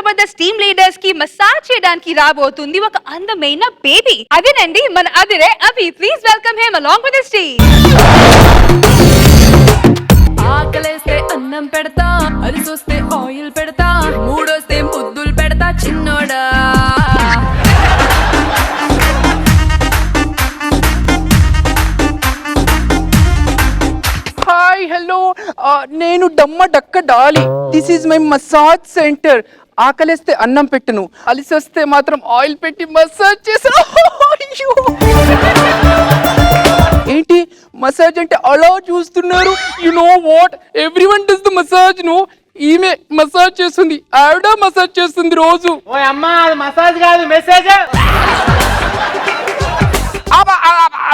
Jabardasth team leaders కి massage చేయడానికి రాబోతుంది ఒక అందమైన బేబీ. అదేనండి మన Adhire Abhi. Please welcome him along with his team. ఆకలేస్తే అన్నం పెడతా, అరిసొస్తే ఆయిల్ పెడతా, మూడొస్తే ముద్దులు పెడతా చిన్నోడా. హాయ్ హలో, నేను డమ్మ డక్క డాలి. This is my massage centre. ఆకలిస్తే అన్నం పెట్టును, అలిసొస్తే మాత్రం ఆయిల్ పెట్టి మసాజ్ చేసా. ఏంటి మసాజ్ అంటే అలా చూస్తున్నారు? You know what, everyone does the massage. No, ఈమె మసాజ్ చేస్తుంది, ఆవిడ మసాజ్ చేస్తుంది రోజు. ఓ అమ్మా, అది మసాజ్ కాదు, మెసేజ్.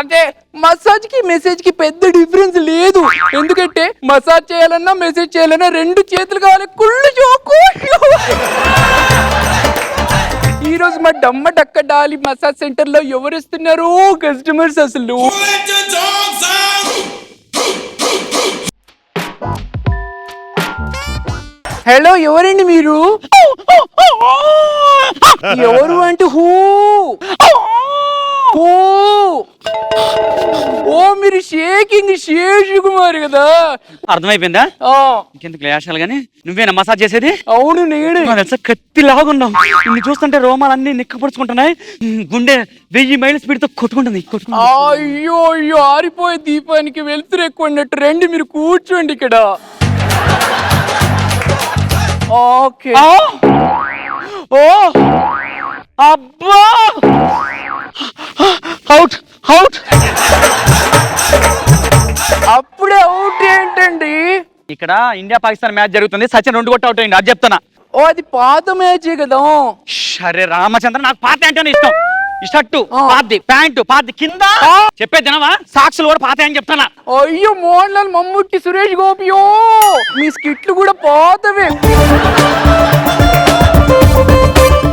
అంటే మసాజ్ కి మెసేజ్ కి పెద్ద డిఫరెన్స్ లేదు. ఎందుకంటే మసాజ్ చేయాలన్నా మెసేజ్ చేయాలన్నా రెండు చేతులు కావాలి. కుళ్ళు జోకు. ఈ రోజు మా డమ్మ డక్క డాలి మసాజ్ సెంటర్ లో ఎవరు వస్తున్నారు కస్టమర్స్ అసలు? హలో, ఎవరండి మీరు? ఎవరు అంటే హూ? ఓ, మీరు షేకింగ్ శేష్ కుమార్ కదా. అర్థమైపోయిందా? ఇంకెందుకు లేశాలు గానీ నువ్వేనా మసాజ్ చేసేది? అవును, నేనే. కత్తి లాగున్నావు. నిన్ను చూస్తుంటే రోమాలన్నీ నిక్కపడుచుకుంటున్నాయి. గుండె 1000 మైళ్ళ స్పీడ్ తో కొట్టుకుంటుంది. అయ్యో అయ్యో, ఆరిపోయే దీపానికి వెళ్తురు ఎక్కువ అన్నట్టు. రండి, మీరు కూర్చోండి ఇక్కడ. ఓకే. ఓ అబ్బా, అవుట్ అవుట్. అప్పుడే అవుట్ ఏంటండి? ఇక్కడ ఇండియా పాకిస్తాన్ మ్యాచ్ జరుగుతుంది. సచిన్ 2 కొట్టి అవుట్ అయింది. అది చెప్తున్నా. ఓ, అది పాత మ్యాచే కదా. సరే రామచంద్ర, నాకు పాత అంటే ఇష్టం. ఈ షర్టు పాతది, ప్యాంటు పాతది, కింద చెప్పే తినవా? సాక్సులు కూడా పాత అని చెప్తానా. అయ్యో, మోహన్ లాల్, మమ్ముట్టి, సురేష్ గోపియో, మీ స్కిట్లు కూడా పాతవే.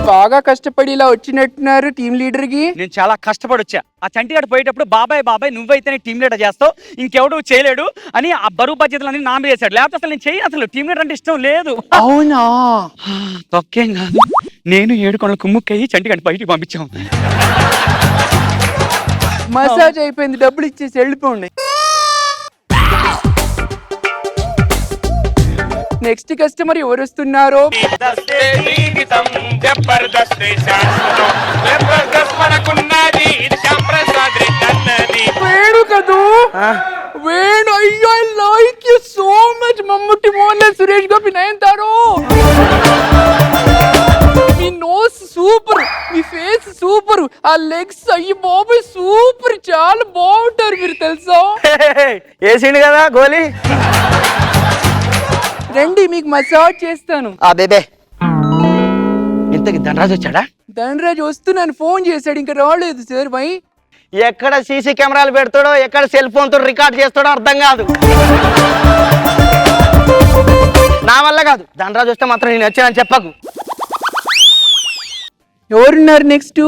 బాగా కష్టపడి ఇలా వచ్చినట్టున్నారు టీమ్ లీడర్ కి. నేను చాలా కష్టపడి వచ్చా. ఆ చంటిగాడు పోయేటప్పుడు బాబాయ్ నువ్వైతే టీమ్ లీడర్ చేస్తావు, ఇంకెవడు చేయలేడు అని ఆ బరువు బాధ్యతలన్నీ నా మీద చేశాడు. లేకపోతే అసలు నేను చేయను. అసలు టీమ్ లీడర్ అంటే ఇష్టం లేదు. అవునా? తొక్కేం కాదు. నేను 7 కొండల కుమ్ముక్కయ్యి చంటిగాడిని బయటికి పంపించాము. మసాజ్ అయిపోయింది, డబ్బులు ఇచ్చేసి వెళ్ళిపోండి. నెక్స్ట్ కస్టమర్ ఎవరు వస్తున్నారు? వేణు కదూ? వేణు, అయ్యో, I like you so much. Mammootty, Mohanlal, Suresh Gopi, Nayanthara. మీ నోస్ సూపర్, మీ ఫేస్ సూపర్, ఆ లెగ్స్ అయ్యి బాబు సూపర్, చాలా బాగుంటారు మీరు, తెలుసా? వేసిండు కదా గోలీ. రండి, మీకు మసాజ్ చేస్తాను. బేబే, ఇంతకి ధనరాజు వచ్చాడా? ధనరాజు వస్తున్నాను ఫోన్ చేశాడు, ఇంకా రాలేదు సార్. బై ఎక్కడ సీసీ కెమెరాలు పెడతాడో, ఎక్కడ సెల్ ఫోన్ తో రికార్డ్ చేస్తాడో అర్థం కాదు. నా వల్ల కాదు. ధనరాజు వస్తే మాత్రం నేను వచ్చానని చెప్పకు. ఎవరున్నారు నెక్స్ట్?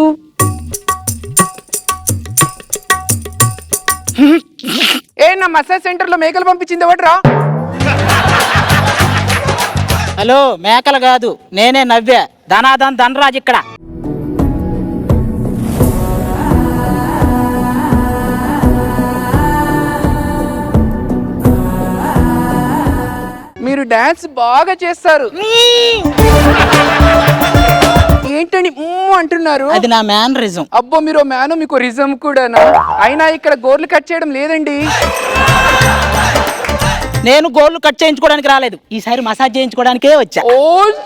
ఏ, నా మసాజ్ సెంటర్ లో మేకలు పంపించింది ఎవడ్రా? హలో, మేకలు కాదు, నేనే నవ్వే. ధనాధన్ ధనరాజ్ ఇక్కడ. మీరు డాన్స్ బాగా చేస్తారు. ఏంటని అంటున్నారు? అది నా మేనరిజం. అబ్బో, మీరు మ్యాను, మీకు రిజం కూడానా? అయినా ఇక్కడ గోర్లు కట్ చేయడం లేదండి. నేను గోర్లు కట్ చేయించుకోవడానికి రాలేదు, ఈసారి మసాజ్ చేయించుకోవడానికే వచ్చా. ఓ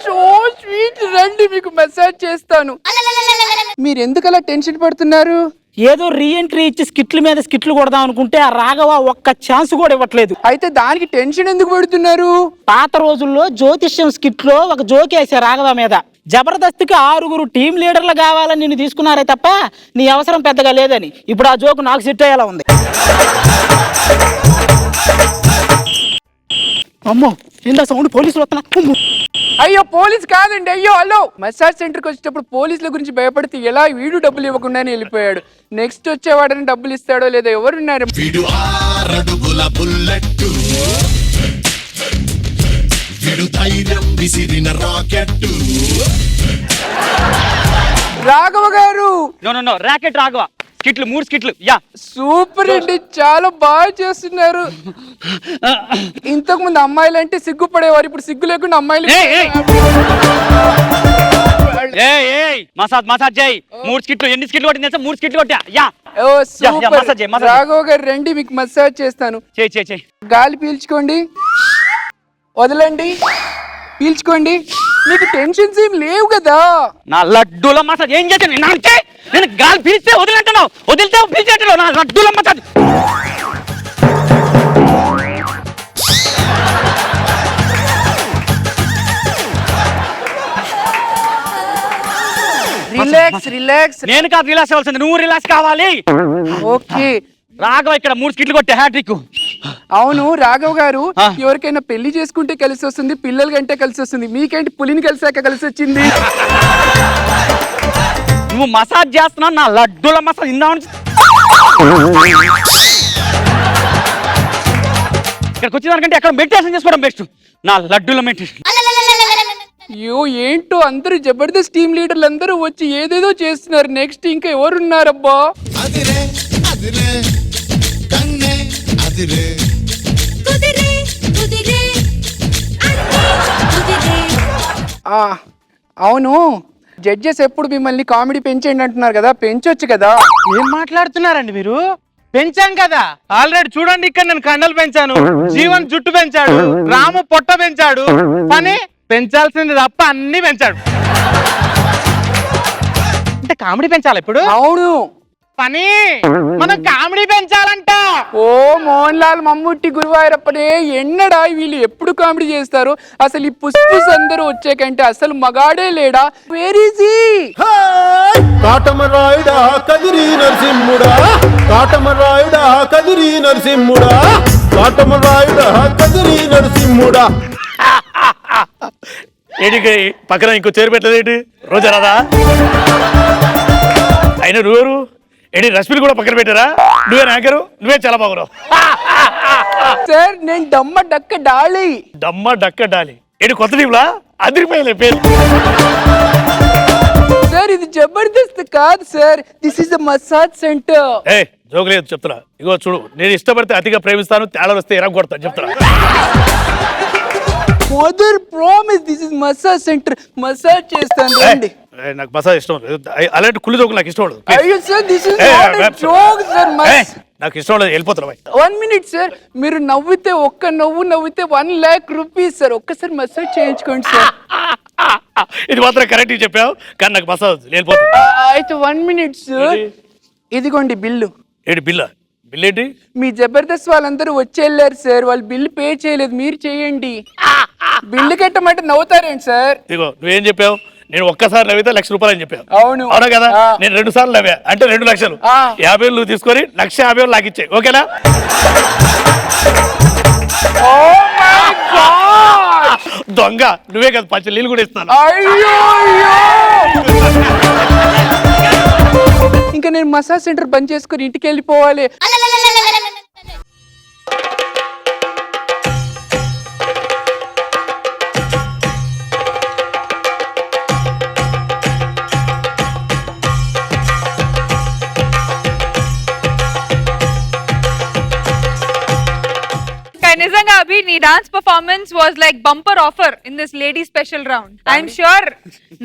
సో స్వీట్, రండి మీకు మసాజ్ చేస్తాను. మీరు ఎందుకు అలా టెన్షన్ పడుతున్నారు? ఏదో రీఎంట్రీ ఇచ్చి స్కిట్ల మీద స్కిట్లు కొడదాం అనుకుంటే ఆ రాఘవ ఒక్క ఛాన్స్ కూడా ఇవ్వట్లేదు. అయితే దానికి టెన్షన్ ఎందుకు పడుతున్నారు? పాత రోజుల్లో జ్యోతిష్యం స్కిట్ లో ఒక జోకి వేసా రాఘవ మీద. జబర్దస్త్కి 6 టీం లీడర్లు కావాలని నిన్ను తీసుకున్నారే తప్ప నీ అవసరం పెద్దగా లేదని. ఇప్పుడు ఆ జోకు నాకు సెట్ అయ్యేలా ఉంది. అమ్మో, ఏందా సౌండ్? పోలీసులు వస్తున్నా. అయ్యో, పోలీస్ కాదండి. అయ్యో, హలో. మసాజ్ సెంటర్కి వచ్చేటప్పుడు పోలీసుల గురించి భయపడితే ఎలా? వీడు డబ్బులు ఇవ్వకుండానే వెళ్ళిపోయాడు. నెక్స్ట్ వచ్చేవాడని డబ్బులు ఇస్తాడో లేదో. ఎవరున్నారు? ధైర్యం విసిరిన రాకెట్టు నో ర్యాకెట్ రాఘవ స్కిట్లు 3 స్కిట్లు యా సూపర్ అండి, చాలా బాగా చేస్తున్నారు. ఇంతకు ముందు అమ్మాయిలు అంటే సిగ్గుపడేవారు, ఇప్పుడు సిగ్గు లేకుండా అమ్మాయిలు. మసాజ్ చేయి 3 స్కిట్లు. ఎన్ని స్కిట్లు కొట్టింది తెలుసా? 3 స్కిట్లు కొట్టా యా. ఓ సూపర్. రాఘవ్ గారు రండి, మీకు మసాజ్ చేస్తాను. చేయి గాలి పీల్చుకోండి, వదలండి, పీల్చుకోండి. మీకు టెన్షన్స్ ఏం లేవు కదా. నా లడ్డూల మసాజ్ ఏం చేశాను? నేను గాలి పీల్స్తే వదిలేంటున్నావు, వదిలితే పీల్చేంటున్నావు. నా లడ్డూల మసాజ్. రిలాక్స్. నేను కాదు రిలాక్స్ అవ్వాల్సింది, నువ్వు రిలాక్స్ కావాలి. ఓకే రాఘవ ఇక్కడ 3 స్కిట్లు కొట్టే హ్యాట్రిక్. అవును రాఘవ్ గారు, ఎవరికైనా పెళ్లి చేసుకుంటే కలిసి వస్తుంది, పిల్లలు కంటే కలిసి వస్తుంది. మీకేంటి పులిని కలిసాక కలిసి వచ్చింది? నువ్వు మసాజ్ చేస్తున్నావు, నా లడ్డూల మసాజ్ ఇందా. ఇక్కడికి వచ్చిన దానికంటే అక్కడ మెడిటేషన్ చేసుకోవడం బెస్ట్. నా లడ్డూల మెడిటేషన్. అయ్యో ఏంటో, అందరూ జబర్దస్త్ టీమ్ లీడర్లు అందరూ వచ్చి ఏదేదో చేస్తున్నారు. నెక్స్ట్ ఇంకా ఎవరున్నారబ్బా? అవును, జడ్జెస్ ఎప్పుడు మిమ్మల్ని కామెడీ పెంచండి అంటున్నారు కదా, పెంచొచ్చు కదా. ఏం మాట్లాడుతున్నారండి మీరు? పెంచాం కదా ఆల్రెడీ. చూడండి, ఇక్కడ నేను కండలు పెంచాను, జీవన్ జుట్టు పెంచాడు, రాము పొట్ట పెంచాడు. పని పెంచాల్సింది తప్ప అన్ని పెంచాడు. అంటే కామెడీ పెంచాలి ఇప్పుడు. అవును, పని మనం కామెడీ పెంచాలంట. ఓ మోహన్ లాల్, మమ్ముట్టి, గురువాయూరప్పనే ఎన్నడా వీళ్ళు ఎప్పుడు కామెడీ చేస్తారు? అసలు ఈ పుష్పుస్ అందరూ వచ్చాకంటే అసలు మగాడే లేడా? వేర్ ఈజ్ హి? కాటమరాయుడా కదిరి నరసింహుడా, కాటమరాయుడా కదిరి నరసింహుడా, కాటమరాయుడా కదిరి నరసింహుడా. ఏంటి పక్కన ఇంకో చేరు పెట్టలేదేంటి? రోజా రాదా? అయినా నువ్వేరు ఏంటి? రష్మిని కూడా పక్కన పెట్టారా? నువ్వే యాంకరు, నువ్వే చాలా బాగున్నావు. సార్ నేను డమ్మ డక్క డాలి. దమ్మ డక్క డాలి ఏంటి? కొత్త టీంలా అదిరిపోయలే పేరు. సార్ ఇది జబర్దస్త్ కాదు sir, this is the massage centre. ఏ జోకులేదు చెప్తున్నా. ఇగో చూడు, నేను ఇష్టపడితే అతిగా ప్రేమిస్తాను, తేడాలు వస్తే ఎరగ కొడతాను చెప్తున్నా. Mother promise, this is massage centre. Massage చేస్తాను రండి. నాకు మసాజ్ ఇష్టం లేదు, అలాంటి కుళ్ళు జోకులు నాకు ఇష్టం లేదు. అయ్యో sir, this is not a joke sir. నాకు ఇష్టం లేదు, వెళ్ళిపోతున్నా. 1 minute సార్, మీరు నవ్వితే ఒక్క నవ్వు నవ్వితే 1 lakh rupees సార్. ఒక్కసారి మసాజ్ చేయించుకోండి సార్. ఇది మాత్రం కరెక్ట్ చెప్పావు, కానీ నాకు మసాజ్ వెళ్ళిపోతుంది. అయితే 1 minute సార్, ఇదిగోండి బిల్లు. ఏంటి బిల్లా? బిల్ ఏంటి? మీ జబర్దస్త్ వాళ్ళందరూ వచ్చేళ్ళారు సార్, వాళ్ళు బిల్లు పే చేయలేదు, మీరు చేయండి. బిల్లు కట్టమంటే నవ్వుతారేంటి సార్? ఇదిగో నువ్వేం చెప్పావు? నేను ఒక్కసారి నవ్వితే ₹1,00,000 అని చెప్పావు. అవును అవునా కదా? నేను 2 సార్లు నవ్వా అంటే 2 లక్షలు. 50,000 నువ్వు తీసుకొని 1,50,000 నాకు ఇచ్చాయి, ఓకేనా? దొంగ నువ్వే కదా, పచ్చ నీళ్ళు కూడా ఇస్తాను. అయ్యో ఇంకా నేను మసాజ్ సెంటర్ బంద్ చేసుకుని ఇంటికి వెళ్ళిపోవాలి. నిజంగా అభి, నీ dance performance was like bumper offer in this lady special round. I'm sure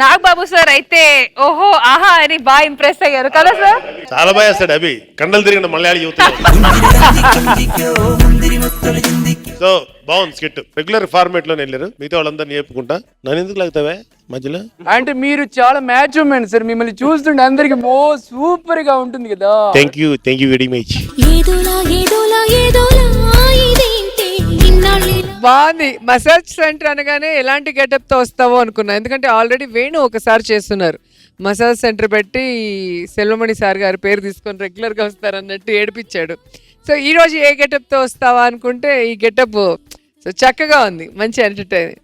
Nagababu sir అయితే ఓహో ఆహా అని బాగా ఇంప్రెస్ అయ్యారు కదా సార్? చాలా బాగా చేస్తాడు అభి, కండలు తిరిగిన మలయాళీ యువత. సో బాగుంది స్కిట్. రెగ్యులర్ ఫార్మేట్ లో వెళ్ళారు, మిగతా వాళ్ళందరినీ చెప్పుకుంటా. నన్ను ఎందుకు లాగుతావే మధ్యలో? అంటే మీరు చాలా మ్యాచ్ ఉమెన్ సార్, మిమ్మల్ని చూస్తుంటే అందరికి సూపర్ గా ఉంటుంది కదా. Thank you very much. బాగుంది. మసాజ్ సెంటర్ అనగానే ఎలాంటి గెటప్ తో వస్తావో అనుకున్నా, ఎందుకంటే ఆల్రెడీ వేణు ఒకసారి చేస్తున్నారు. మసాజ్ సెంటర్ పెట్టి సెల్వమణి సార్ గారి పేరు తీసుకొని రెగ్యులర్ గా వస్తారు అన్నట్టు ఏడిపించాడు. సో ఈ రోజు ఏ గెటప్ తో వస్తావా అనుకుంటే ఈ గెటప్ సో చక్కగా ఉంది, మంచి ఎంటర్టైన్.